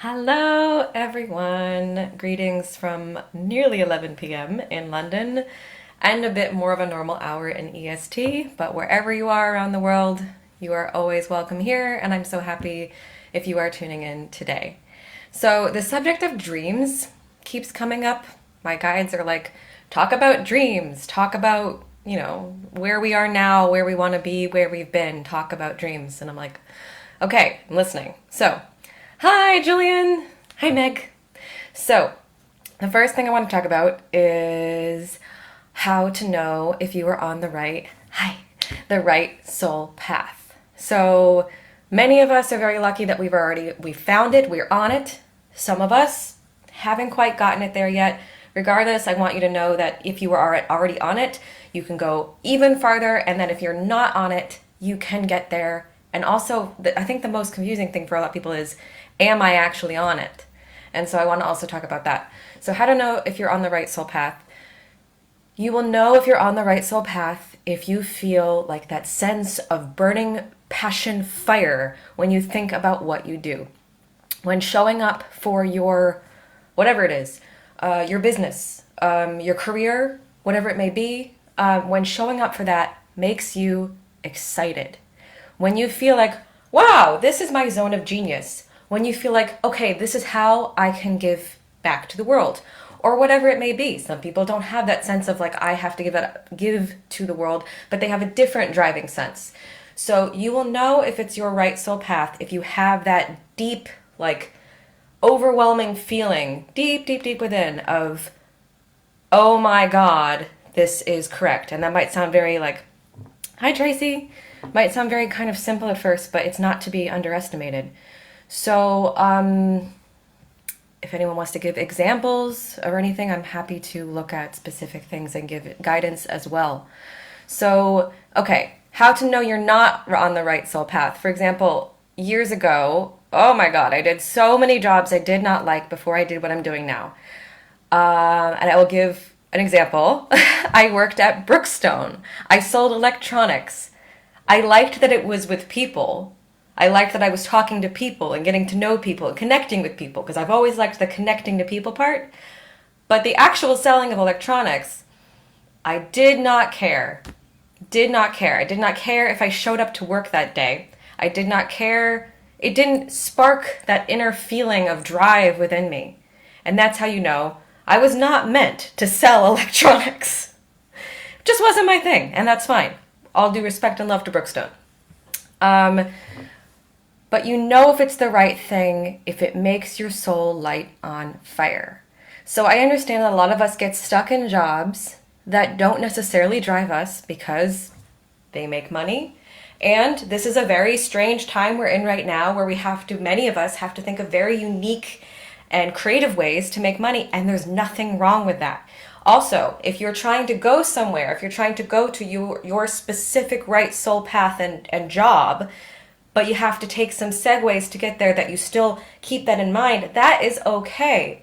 Hello, everyone. Greetings from nearly 11 p.m. in London and a bit more of a normal hour in EST. But wherever you are around the world, you are always welcome here, and I'm so happy if you are tuning in today. So, the subject of dreams keeps coming up. My guides are like, talk about dreams, talk about, where we are now, where we want to be, where we've been, talk about dreams. And I'm like, okay, I'm listening. So, hi, Julian. Hi, Meg. So, the first thing I want to talk about is how to know if you are on the right soul path. So, many of us are very lucky that we found it, we're on it. Some of us haven't quite gotten it there yet. Regardless, I want you to know that if you are already on it, you can go even farther, and then if you're not on it, you can get there. And also, I think the most confusing thing for a lot of people is, am I actually on it? And so I want to also talk about that. So how to know if you're on the right soul path. You will know if you're on the right soul path if you feel like that sense of burning passion fire when you think about what you do. When showing up for your, whatever it is, your business, your career, whatever it may be, when showing up for that makes you excited. When you feel like, wow, this is my zone of genius. When you feel like, okay, this is how I can give back to the world, or whatever it may be. Some people don't have that sense of like, I have to give to the world, but they have a different driving sense. So you will know if it's your right soul path if you have that deep, like, overwhelming feeling deep, deep, deep within of, oh my God, this is correct. And that might sound very like, hi, Tracy. Might sound very kind of simple at first, but it's not to be underestimated. So, if anyone wants to give examples or anything, I'm happy to look at specific things and give guidance as well. So, okay, how to know you're not on the right soul path. For example, years ago, oh my God, I did so many jobs I did not like before I did what I'm doing now. And I will give an example. I worked at Brookstone. I sold electronics. I liked that it was with people. I liked that I was talking to people and getting to know people and connecting with people, because I've always liked the connecting to people part. But the actual selling of electronics, I did not care. Did not care. I did not care if I showed up to work that day. I did not care. It didn't spark that inner feeling of drive within me. And that's how you know I was not meant to sell electronics. It just wasn't my thing, and that's fine. All due respect and love to Brookstone. But you know if it's the right thing if it makes your soul light on fire. So I understand that a lot of us get stuck in jobs that don't necessarily drive us because they make money. And this is a very strange time we're in right now where many of us have to think of very unique and creative ways to make money, and there's nothing wrong with that. Also, if you're trying to go somewhere, if you're trying to go to your specific right soul path and job, but you have to take some segues to get there, that you still keep that in mind, that is okay.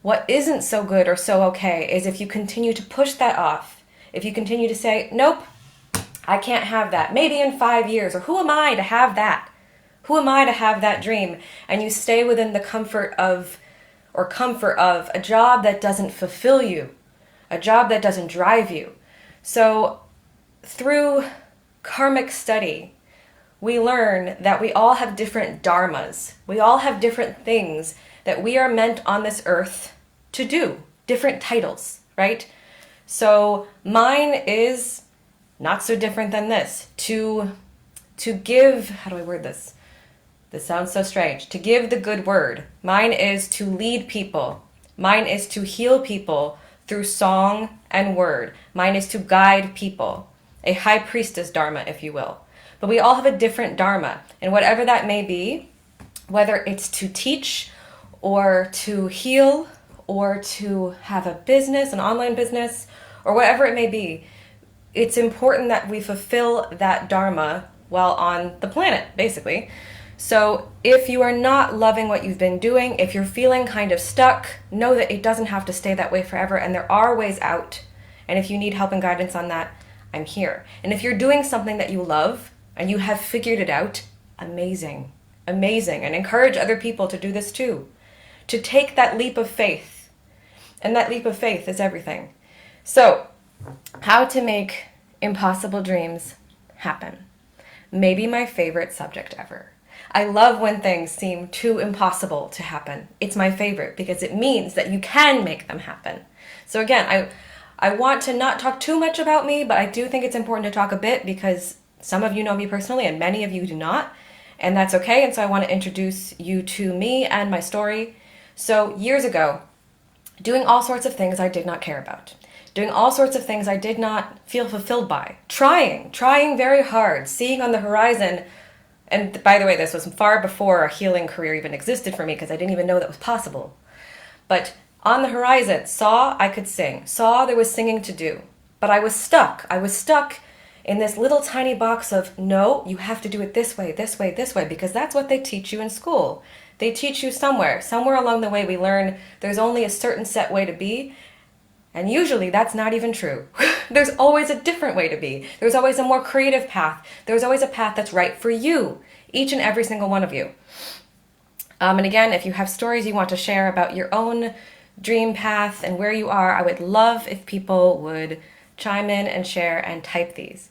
What isn't so good or so okay is if you continue to push that off. If you continue to say, nope, I can't have that. Maybe in 5 years, or who am I to have that? Who am I to have that dream? And you stay within the comfort of a job that doesn't fulfill you, a job that doesn't drive you. So through karmic study, we learn that we all have different dharmas. We all have different things that we are meant on this earth to do, different titles, right? So mine is not so different than this. To give, how do I word this? This sounds so strange. To give the good word. Mine is to lead people. Mine is to heal people through song and word. Mine is to guide people. A high priestess dharma, if you will. But we all have a different dharma. And whatever that may be, whether it's to teach or to heal or to have a business, an online business, or whatever it may be, it's important that we fulfill that dharma while on the planet, basically. So if you are not loving what you've been doing, if you're feeling kind of stuck, know that it doesn't have to stay that way forever, and there are ways out. And if you need help and guidance on that, I'm here. And if you're doing something that you love and you have figured it out, amazing, amazing. And encourage other people to do this too. to take that leap of faith. And that leap of faith is everything. So, how to make impossible dreams happen. Maybe my favorite subject ever. I love when things seem too impossible to happen. It's my favorite because it means that you can make them happen. So again, I want to not talk too much about me, but I do think it's important to talk a bit because some of you know me personally and many of you do not, and that's okay. And so I want to introduce you to me and my story. So years ago, doing all sorts of things I did not care about. Doing all sorts of things I did not feel fulfilled by. Trying very hard, seeing on the horizon. And by the way, this was far before a healing career even existed for me because I didn't even know that was possible. But on the horizon, saw I could sing, saw there was singing to do. But I was stuck. I was stuck in this little tiny box of, no, you have to do it this way, this way, this way, because that's what they teach you in school. They teach you somewhere along the way we learn there's only a certain set way to be. And usually that's not even true. There's always a different way to be. There's always a more creative path. There's always a path that's right for you, each and every single one of you. And again, if you have stories you want to share about your own dream path and where you are, I would love if people would chime in and share and type these.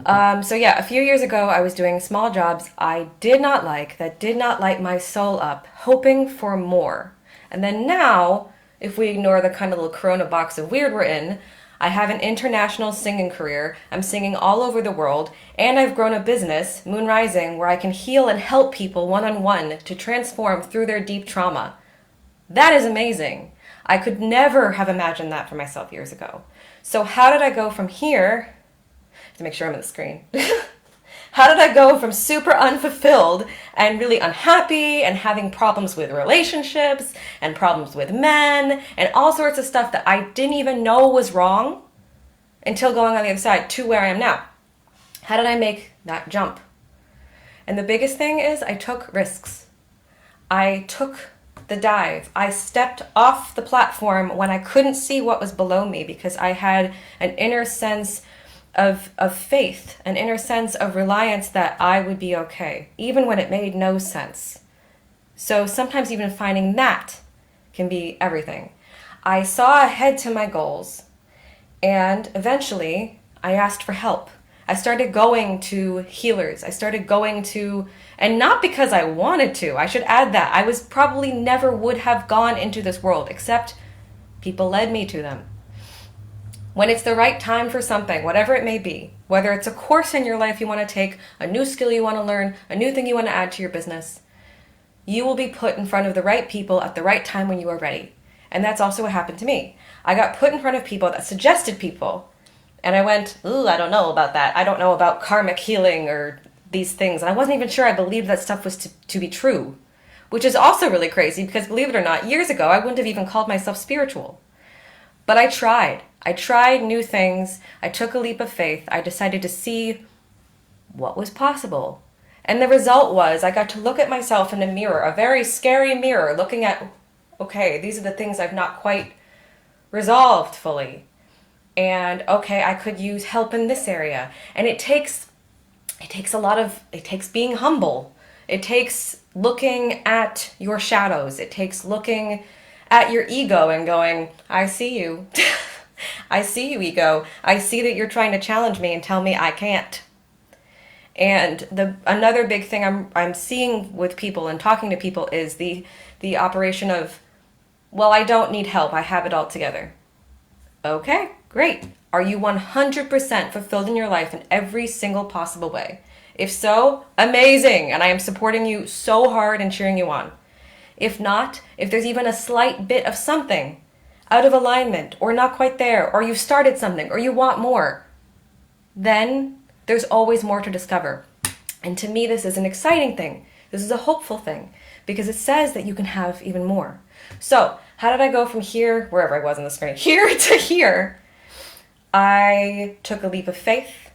So yeah, a few years ago, I was doing small jobs I did not like, that did not light my soul up, hoping for more. And then now, if we ignore the kind of little corona box of weird we're in, I have an international singing career, I'm singing all over the world, and I've grown a business, Moon Rising, where I can heal and help people one-on-one to transform through their deep trauma. That is amazing. I could never have imagined that for myself years ago. So how did I go from here, to make sure I'm on the screen, how did I go from super unfulfilled and really unhappy and having problems with relationships and problems with men and all sorts of stuff that I didn't even know was wrong until going on the other side to where I am now? How did I make that jump? And the biggest thing is I took risks. I took the dive. I stepped off the platform when I couldn't see what was below me because I had an inner sense of faith, an inner sense of reliance that I would be okay, even when it made no sense. So sometimes even finding that can be everything. I saw ahead to my goals, and eventually I asked for help. I started going to healers. I started going to, and not because I wanted to, I should add that. I was probably never would have gone into this world, except people led me to them. When it's the right time for something, whatever it may be, whether it's a course in your life you want to take, a new skill you want to learn, a new thing you want to add to your business, you will be put in front of the right people at the right time when you are ready. And that's also what happened to me. I got put in front of people that suggested people, and I went, ooh, I don't know about that. I don't know about karmic healing or these things. And I wasn't even sure I believed that stuff was to be true, which is also really crazy because, believe it or not, years ago I wouldn't have even called myself spiritual. But I tried. I tried new things. I took a leap of faith. I decided to see what was possible. And the result was I got to look at myself in a mirror, a very scary mirror, looking at, okay, these are the things I've not quite resolved fully. And okay, I could use help in this area. And it takes being humble. It takes looking at your shadows. It takes looking at your ego and going, I see you. I see you, ego. I see that you're trying to challenge me and tell me I can't. And another big thing I'm seeing with people and talking to people is the operation of, well, I don't need help. I have it all together. Okay, great. Are you 100% fulfilled in your life in every single possible way? If so, amazing. And I am supporting you so hard and cheering you on. If not, if there's even a slight bit of something out of alignment or not quite there, or you've started something or you want more, then there's always more to discover. And to me, this is an exciting thing. This is a hopeful thing because it says that you can have even more. So how did I go from here, wherever I was on the screen, here to here? I took a leap of faith.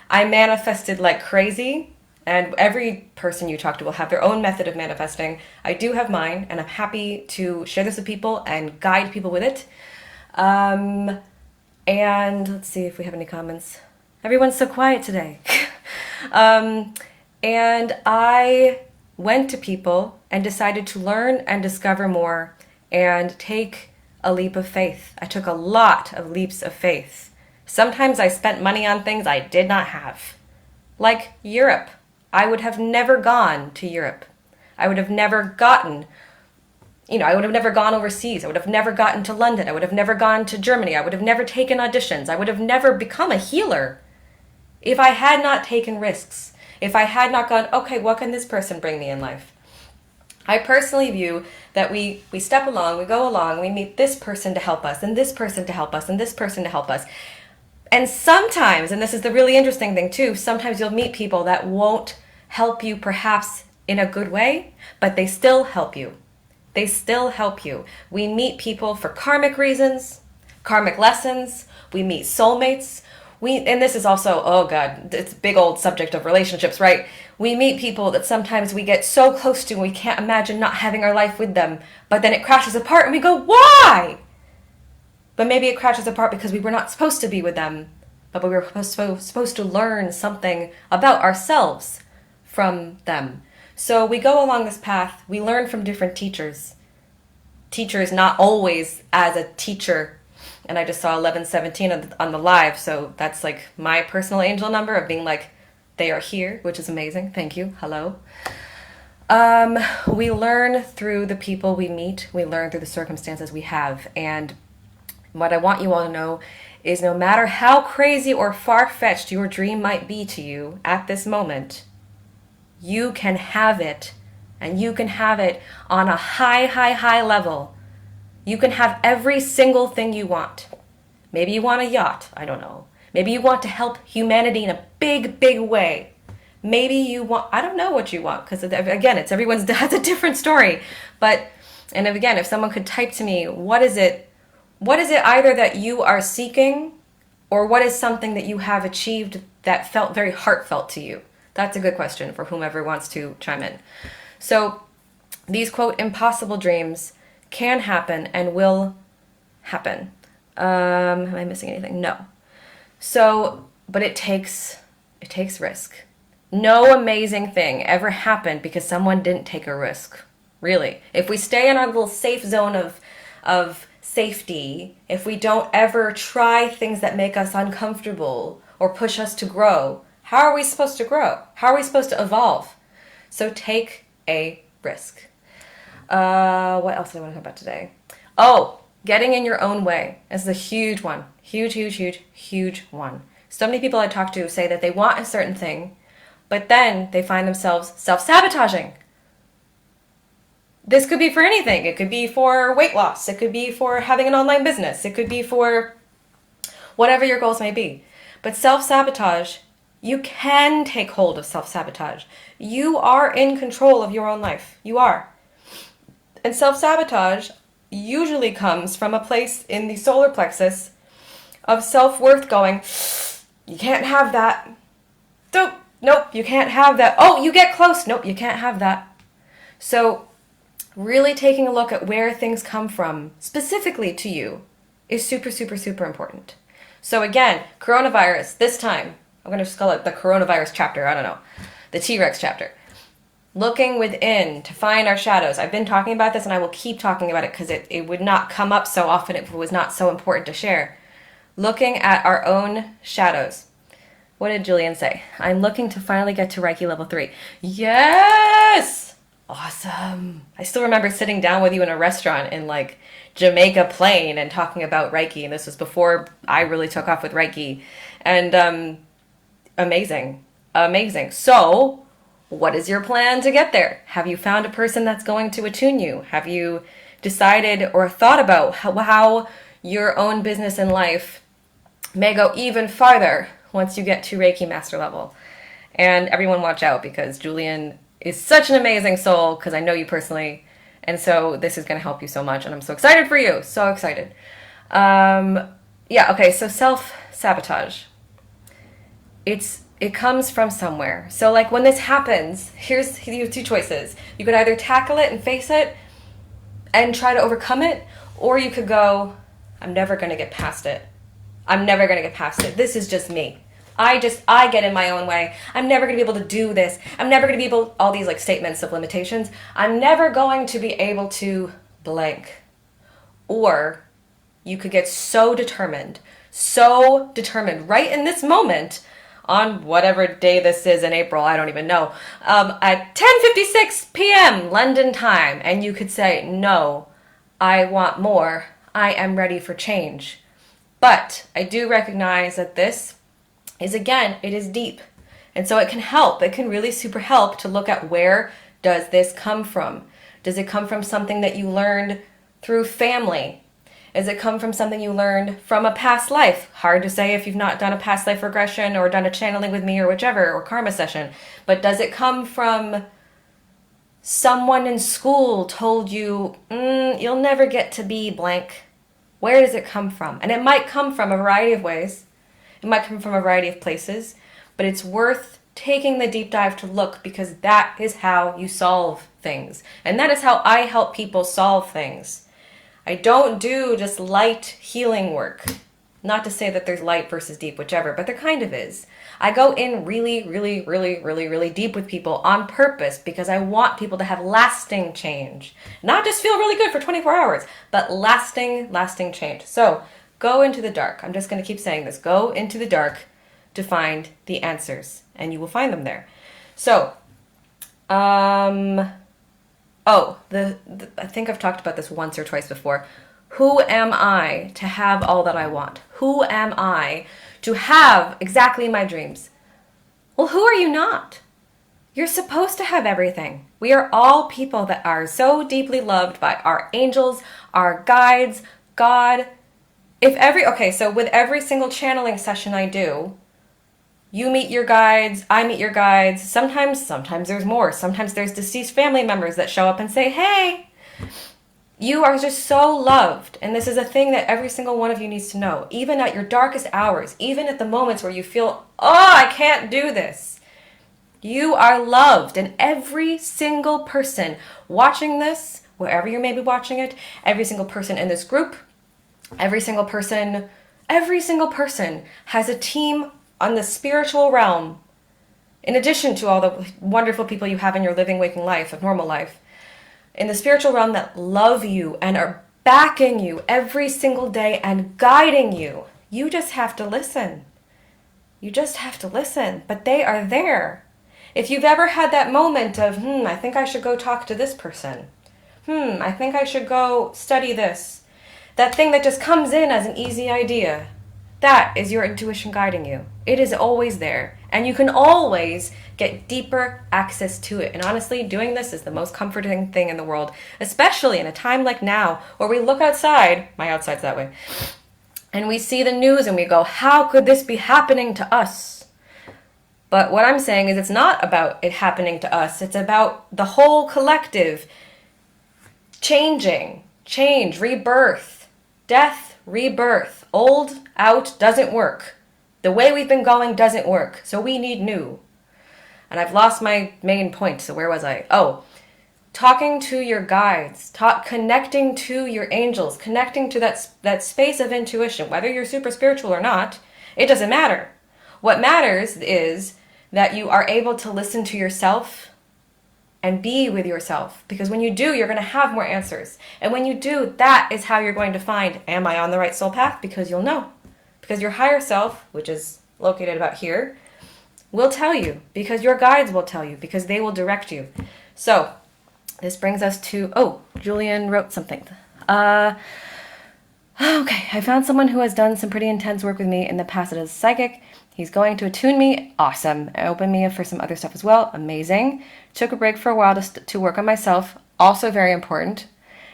I manifested like crazy. And every person you talk to will have their own method of manifesting. I do have mine, and I'm happy to share this with people and guide people with it. And let's see if we have any comments. Everyone's so quiet today. And I went to people and decided to learn and discover more and take a leap of faith. I took a lot of leaps of faith. Sometimes I spent money on things I did not have. Like Europe. I would have never gone to Europe. I would have never gotten, I would have never gone overseas. I would have never gotten to London. I would have never gone to Germany. I would have never taken auditions. I would have never become a healer if I had not taken risks. If I had not gone, okay, what can this person bring me in life? I personally view that we step along, we go along, we meet this person to help us, and this person to help us, and this person to help us. And sometimes, and this is the really interesting thing too, sometimes you'll meet people that won't help you perhaps in a good way, but they still help you. They still help you. We meet people for karmic reasons, karmic lessons. We meet soulmates. And this is also, oh God, it's a big old subject of relationships, right? We meet people that sometimes we get so close to and we can't imagine not having our life with them, but then it crashes apart and we go, why? But maybe it crashes apart because we were not supposed to be with them, but we were supposed to learn something about ourselves from them. So we go along this path, we learn from different teachers. Teachers not always as a teacher. And I just saw 1117 on the live, so that's like my personal angel number of being like, they are here, which is amazing. Thank you. Hello. We learn through the people we meet. We learn through the circumstances we have. And what I want you all to know is no matter how crazy or far-fetched your dream might be to you at this moment, you can have it. And you can have it on a high level. You can have every single thing you want. Maybe you want a yacht. I don't know. Maybe you want to help humanity in a big way. Maybe you want, I don't know what you want, because again, it's everyone's has a different story. But, and again, if someone could type to me, what is it either that you are seeking, or what is something that you have achieved that felt very heartfelt to you? That's a good question for whomever wants to chime in. So these, quote, impossible dreams can happen and will happen. Am I missing anything? No. So, but it takes risk. No amazing thing ever happened because someone didn't take a risk. Really. If we stay in our little safe zone of safety, if we don't ever try things that make us uncomfortable or push us to grow, how are we supposed to grow? How are we supposed to evolve? So take a risk. What else do I want to talk about today? Oh, getting in your own way. This is a huge one. Huge one. So many people I talk to say that they want a certain thing, but then they find themselves self-sabotaging. This could be for anything. It could be for weight loss. It could be for having an online business. It could be for whatever your goals may be. But self-sabotage, you can take hold of self-sabotage. You are in control of your own life. You are. And self-sabotage usually comes from a place in the solar plexus of self-worth going, you can't have that. Nope, you can't have that. Oh, you get close. Nope, you can't have that. So really taking a look at where things come from, specifically to you, is super important. So again, coronavirus, this time, I'm going to just call it the coronavirus chapter, I don't know, the T-Rex chapter. Looking within to find our shadows. I've been talking about this and I will keep talking about it because it would not come up so often if it was not so important to share. Looking at our own shadows. What did Julian say? I'm looking to finally get to Reiki level 3. Yes! Awesome. I still remember sitting down with you in a restaurant in like Jamaica Plain and talking about Reiki. And this was before I really took off with Reiki. And amazing. So, what is your plan to get there? Have you found a person that's going to attune you? Have you decided or thought about how your own business and life may go even farther once you get to Reiki master level? And everyone watch out because Julian is such an amazing soul because I know you personally. And so this is going to help you so much. And I'm so excited for you. So excited. Okay, so self-sabotage. It comes from somewhere. So like when this happens, here's you have two choices. You could either tackle it and face it and try to overcome it, or you could go, I'm never going to get past it. I'm never going to get past it. This is just me. I get in my own way. I'm never going to be able to do this. I'm never going to be able, all these like statements of limitations. I'm never going to be able to blank. Or you could get so determined right in this moment on whatever day this is in April, I don't even know, at 10:56 p.m. London time. And you could say, no, I want more. I am ready for change. But I do recognize that this is, again, it is deep. And so it can help. It can really super help to look at, where does this come from? Does it come from something that you learned through family? Does it come from something you learned from a past life? Hard to say if you've not done a past life regression or done a channeling with me or whichever, or karma session. But does it come from someone in school told you, you'll never get to be blank? Where does it come from? And it might come from a variety of ways. It might come from a variety of places, but it's worth taking the deep dive to look, because that is how you solve things. And that is how I help people solve things. I don't do just light healing work. Not to say that there's light versus deep, whichever, but there kind of is. I go in really, really, really, really, really deep with people on purpose, because I want people to have lasting change. Not just feel really good for 24 hours, but lasting change. So go into the dark. I'm just going to keep saying this. Go into the dark to find the answers, and you will find them there. So, I think I've talked about this once or twice before. Who am I to have all that I want? Who am I to have exactly my dreams? Well, who are you not? You're supposed to have everything. We are all people that are so deeply loved by our angels, our guides, God. So with every single channeling session I do, you meet your guides, I meet your guides. Sometimes there's more. Sometimes there's deceased family members that show up and say, hey, you are just so loved. And this is a thing that every single one of you needs to know. Even at your darkest hours, even at the moments where you feel, I can't do this. You are loved. And every single person watching this, wherever you may be watching it, every single person in this group, every single person has a team on the spiritual realm, in addition to all the wonderful people you have in your living, waking life, of normal life, in the spiritual realm, that love you and are backing you every single day and guiding you. You just have to listen. But they are there. If you've ever had that moment of, I think I should go talk to this person. I think I should go study this. That thing that just comes in as an easy idea. That is your intuition guiding you. It is always there. And you can always get deeper access to it. And honestly, doing this is the most comforting thing in the world, especially in a time like now, where we look outside, my outside's that way, and we see the news and we go, how could this be happening to us? But what I'm saying is, it's not about it happening to us. It's about the whole collective changing, change, rebirth, death, rebirth. Old out doesn't work. The way we've been going doesn't work. So we need new. And I've lost my main point. So where was I? Talking to your guides, connecting to your angels, connecting to that space of intuition. Whether you're super spiritual or not, it doesn't matter. What matters is that you are able to listen to yourself and be with yourself. Because when you do, you're going to have more answers. And when you do, that is how you're going to find, am I on the right soul path? Because you'll know. Because your higher self, which is located about here, will tell you. Because your guides will tell you. Because they will direct you. So, this brings us to, Julian wrote something. Okay, I found someone who has done some pretty intense work with me in the past as a psychic. He's going to attune me. Awesome. And open me up for some other stuff as well. Amazing. Took a break for a while to work on myself. Also very important.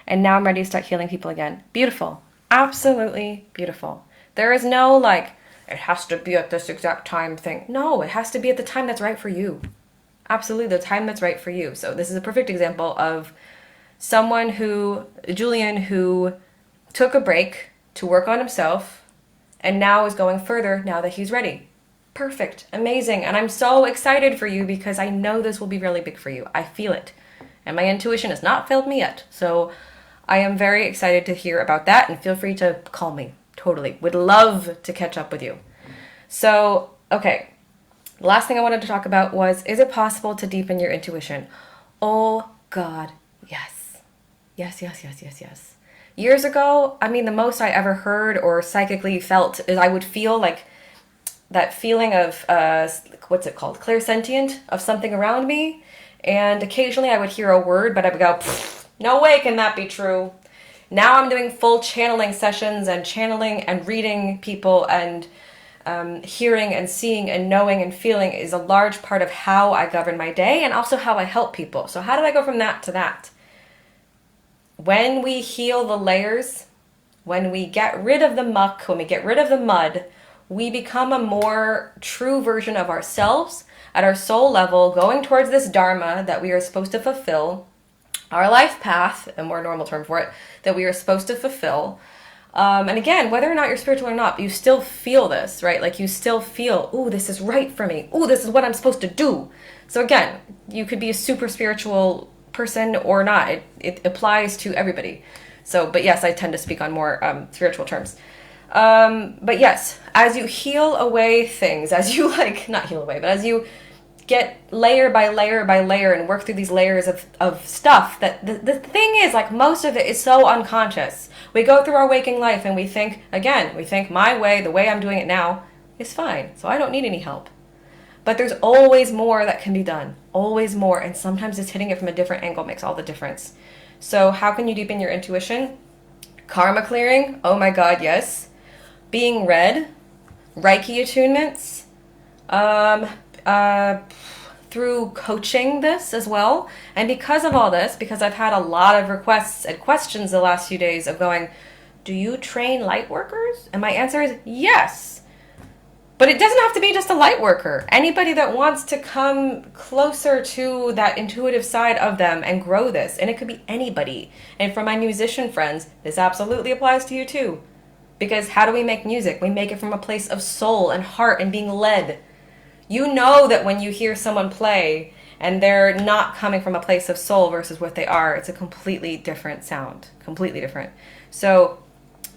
And now I'm ready to start healing people again. Beautiful. Absolutely beautiful. There is no it has to be at this exact time thing. No, it has to be at the time that's right for you. Absolutely, the time that's right for you. So this is a perfect example of Julian, who took a break to work on himself and now is going further now that he's ready. Perfect. Amazing. And I'm so excited for you because I know this will be really big for you. I feel it. And my intuition has not failed me yet. So I am very excited to hear about that, and feel free to call me. Totally. Would love to catch up with you. So Okay, the last thing I wanted to talk about was, is it possible to deepen your intuition? Oh God, yes. Yes, yes, yes, yes, yes. Years ago, I mean, the most I ever heard or psychically felt is I would feel like that feeling of, what's it called? Clairsentient of something around me. And occasionally I would hear a word, but I would go, no way can that be true. Now I'm doing full channeling sessions and channeling and reading people, and hearing and seeing and knowing and feeling is a large part of how I govern my day and also how I help people. So how did I go from that to that? When we heal the layers, when we get rid of the muck, when we get rid of the mud, we become a more true version of ourselves at our soul level, going towards this dharma that we are supposed to fulfill, our life path, a more normal term for it, that we are supposed to fulfill. And again, whether or not you're spiritual or not, you still feel this, right? Like you still feel, ooh, this is right for me. Ooh, this is what I'm supposed to do. So again, you could be a super spiritual person or not. It applies to everybody. So, but yes, I tend to speak on more spiritual terms. But yes, as you heal away things, as you not heal away, but as you get layer by layer by layer and work through these layers of stuff, that the thing is, like, most of it is so unconscious. We go through our waking life and we think my way, the way I'm doing it now, is fine. So I don't need any help. But there's always more that can be done. Always more. And sometimes just hitting it from a different angle makes all the difference. So how can you deepen your intuition? Karma clearing. Oh my God, yes. Being read. Reiki attunements. Through coaching this as well. And because of all this, because I've had a lot of requests and questions the last few days of going, do you train light workers? And my answer is yes. But it doesn't have to be just a light worker. Anybody that wants to come closer to that intuitive side of them and grow this. And it could be anybody. And for my musician friends, this absolutely applies to you too. Because how do we make music? We make it from a place of soul and heart and being led. You know that when you hear someone play and they're not coming from a place of soul versus what they are, it's a completely different sound. Completely different. So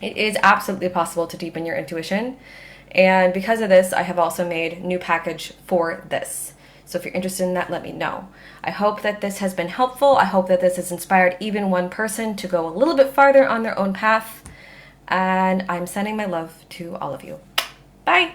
it is absolutely possible to deepen your intuition. And because of this, I have also made a new package for this. So if you're interested in that, let me know. I hope that this has been helpful. I hope that this has inspired even one person to go a little bit farther on their own path. And I'm sending my love to all of you. Bye.